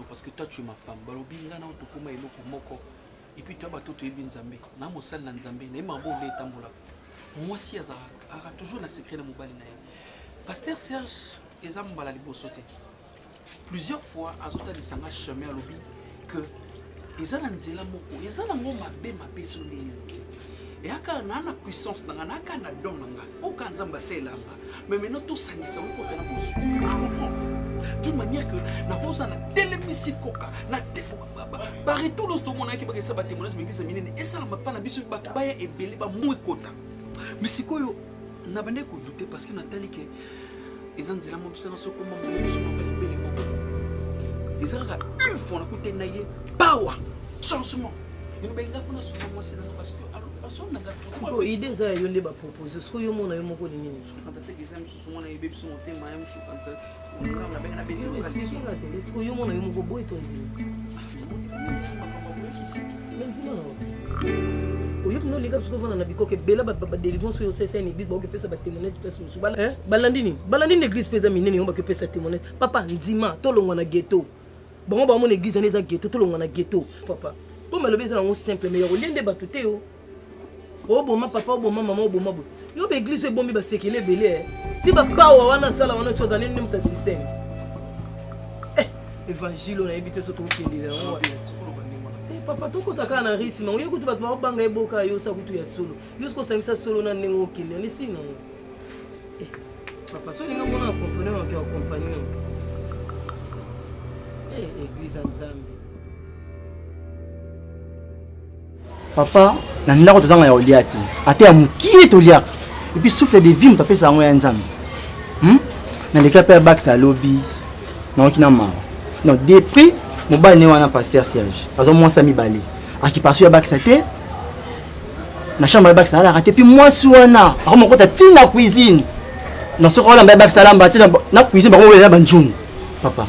parce que toi tu es ma femme. Balobi ngana to kuma eloko moko. Et puis toi bato to ebi nzambe. Na mosal na nzambe, na mambo le tambola. Moi si a toujours na secret na mobali na ye. Pasteur Serge ezambala libosote. Plusieurs fois azota lisanga chemin alobi que ezana nzela moko, ezana ngoma mabe sur les et aka na puissance na na aka na don nga oka nzamba selamba mais maintenant tout ça ni ça on peut na bosu d'une manière que na bosa na telemisi koka na bare tout le stomo na ki ba kesa ba témoignage mais kisa minene et ça na pas na biso ba baya e belé ba mou kota mais sikoyo na bande ko douter parce que natali que ezanzela mo bisana soko mo so mo belé mo ezanga une fois na côté na ye power changement une belle affaire sur moi c'est parce que idée ça yonde ba proposer ce que yo mona yo moko ni nini quand tu te examines sur moi na yebe biso moté ma yam sur quand ça on a bien na béni est-ce que yo mona yo moko boy to nzili même si non oyo no liga so vana na bikoke bela ba délivrance yo c'est une église ba que pesa ba témoignage pesa musu balandini église pesa minene yo ba que pesa témoignage papa ndima to longwa na ghetto bon ba mon église na za ghetto to longwa na ghetto papa pour me lever ça en simple mais yo liende ba tuté yo oh bon ma papa oh bon ma maman oh bon ma bo yo be église bon mi ba sekele belé ti ba power wana sala wana cho dans le système évangile on a évité ce truc qui est là papa to ko taka na rythme on yekuti ba banga eboka yo sa kutu ya solo yo sko sangisa solo na nengo kile ni sino papa so linga mona comprendre on qui accompagner église nzambe papa na ndako tozanga ya olia te ate ya mokie tolia et puis souffle de vie moto apesa yango ya nzambe na leka père bax alobi naoki na mawa non depuis mobali ne wana pasteur Serge azo mwasa mibale akipasu ya bax te na chambre ya bax alaka te puis mwasi wana akomokota tina cuisine non soko wana mba bax alamba te na cuisine bango wela banjungu papa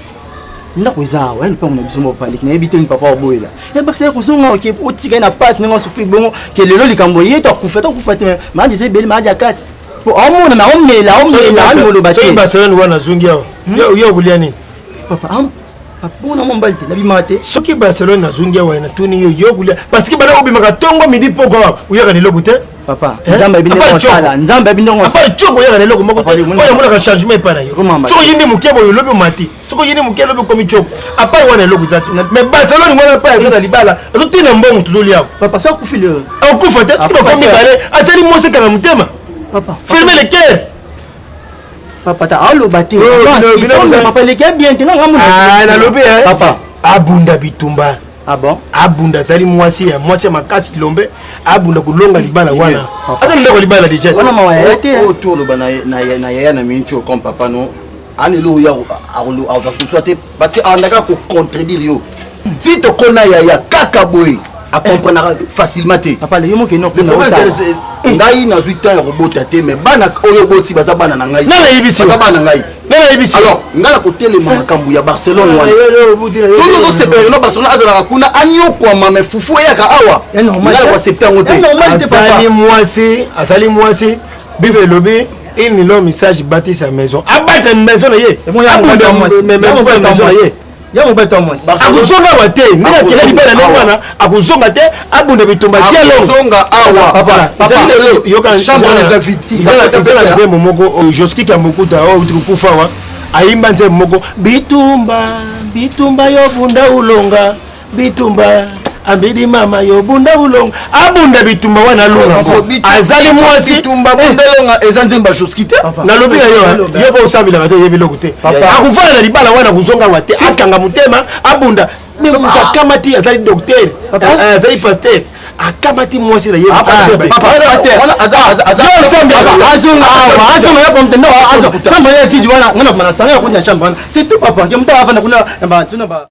ndako eza wa le père na biso mo pali na ebite ni papa oboyela ya bakse ko zonga oke otika na passe ningo souffrir bongo ke lelo likambo yeto kufa te ma disait belle ma dia 4 po amona na omela ngolo ba te Barcelone wana zungia yo bulia ni papa Pour nous, mon balte, la bimate. Ce qui Barcelone na zungia wa na tuni yo kulia parce que bana obimaka tongo midi poko uya kana loko te papa nzamba bino ko sala nzamba bino ko sala choko ya kana loko moko wala mona ka changement pa na yo choko yindi mukebo yo lobi mati choko yindi mukebo lobi komi choko apa wana loko zati mais Barcelone ngona pa ya libala to tina mbongo tuzoli yako papa ça ku file au ku fate ce que komi balé azali mose kana mutema papa fermez le cœur papa ta alo baté papa le cœur bien tenant ah na lobi papa abunda bitumba. Ah bon? Abunda zali mwasi makasi kilombe abunda kulonga libala wana. Asa ndako libala déjà. Wana mawaya te. Autour le bana na yaya na mincho comme papa no. Ani lo ya a société parce que andaka ko contredire yo. Si to kona yaya kaka boy a comprendre facilement te. Papa le yomo ke no. Le problème c'est ngai na 8 ans robot te mais bana oyo boti baza bana na ngai. Na yibisi baza bana ngai. Alors, ngala côté le makambu ya Barcelone wana. Soki to sepere no Barcelone azala kuna anyo kwa mame fufu ya ka awa. Ngala kwa septembre te. Azali mwasi bibe lobi il ni lo message bâti sa maison. Abattre une maison ye. Abunda mwasi. Maison ye. Ya mobeta mwasi. Akuzonga wate. Mina kila libala na wana akuzonga te abunda bitumba tielo. Akuzonga awa. Papa. Yoka chambre des invités. Ça va nze momoko Joski Kambukuta o utukufa wa. Aimba nze moko bitumba yo bunda ulonga bitumba ambidi mama yo bunda ulonga abunda bitumba wana lunga azali mwasi bitumba bunda longa ezanzemba Joski te na lobi yo ba usambila bato yebiloko te akufana na libala wana kuzonga wate akanga mutema abunda mutakamati azali docteur azali pasteur akamati mwasi na yeba papa azonga ya pomtendo azonga ya fidi wana ngana mana sanga ya kunya chamba c'est tout papa ke mta afana kuna ba